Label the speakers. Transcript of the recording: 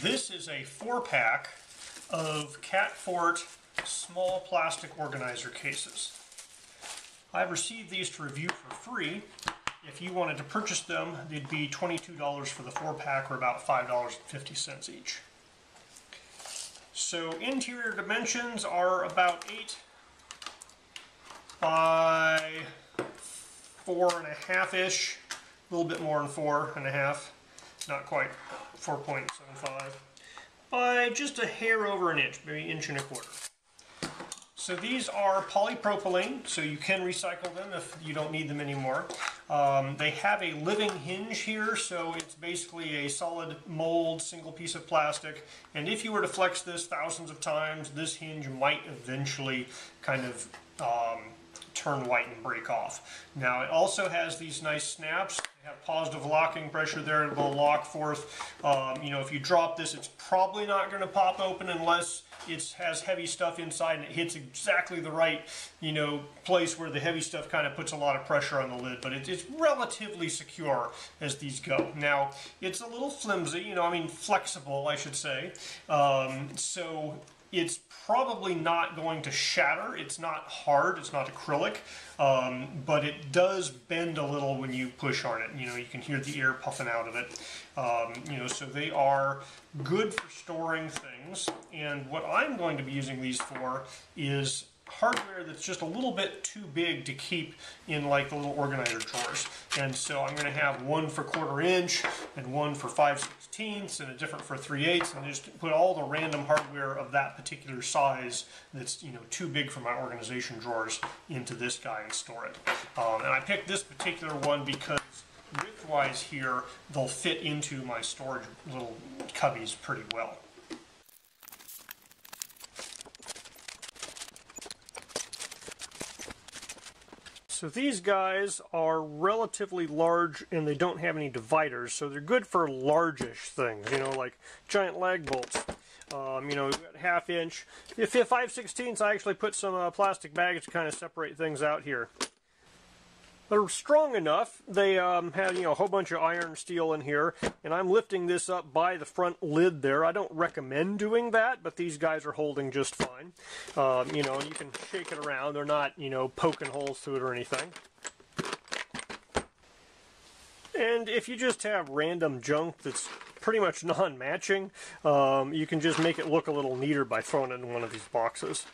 Speaker 1: This is a 4-pack of Katfort small plastic organizer cases. I've received these to review for free. If you wanted to purchase them, they'd be $22 for the 4-pack, or about $5.50 each. So interior dimensions are about 8 by 4.5-ish, a little bit more than 4.5, not quite 4.75, by just a hair over an inch, maybe 1.25 inches. So these are polypropylene, so you can recycle them if you don't need them anymore. They have a living hinge here, so it's basically a solid mold, single piece of plastic. And if you were to flex this thousands of times, this hinge might eventually kind of turn white and break off. Now it also has these nice snaps. They have positive locking pressure there. It will lock forth. You know, if you drop this, it's probably not going to pop open unless it has heavy stuff inside and it hits exactly the right, you know, place where the heavy stuff kind of puts a lot of pressure on the lid. But it's relatively secure as these go. Now it's a little flimsy, you know, I mean flexible, I should say. So it's probably not going to shatter. It's not hard, it's not acrylic, but it does bend a little when you push on it. You know, you can hear the air puffing out of it. You know, so they are good for storing things. And what I'm going to be using these for is hardware that's just a little bit too big to keep in like the little organizer drawers. And so I'm going to have one for 1/4 inch and one for 5/16 and a different for 3/8, and just put all the random hardware of that particular size that's, you know, too big for my organization drawers into this guy and store it. And I picked this particular one because width-wise here they'll fit into my storage little cubbies pretty well. So these guys are relatively large and they don't have any dividers, so they're good for largish things, you know, like giant lag bolts. You know, we've got 1/2 inch. If 5/16, I actually put some plastic bags to kind of separate things out here. They're strong enough. They have, you know, a whole bunch of iron steel in here, and I'm lifting this up by the front lid there. I don't recommend doing that, but these guys are holding just fine. You know, you can shake it around. They're not, you know, poking holes through it or anything. And if you just have random junk that's pretty much non-matching, you can just make it look a little neater by throwing it in one of these boxes.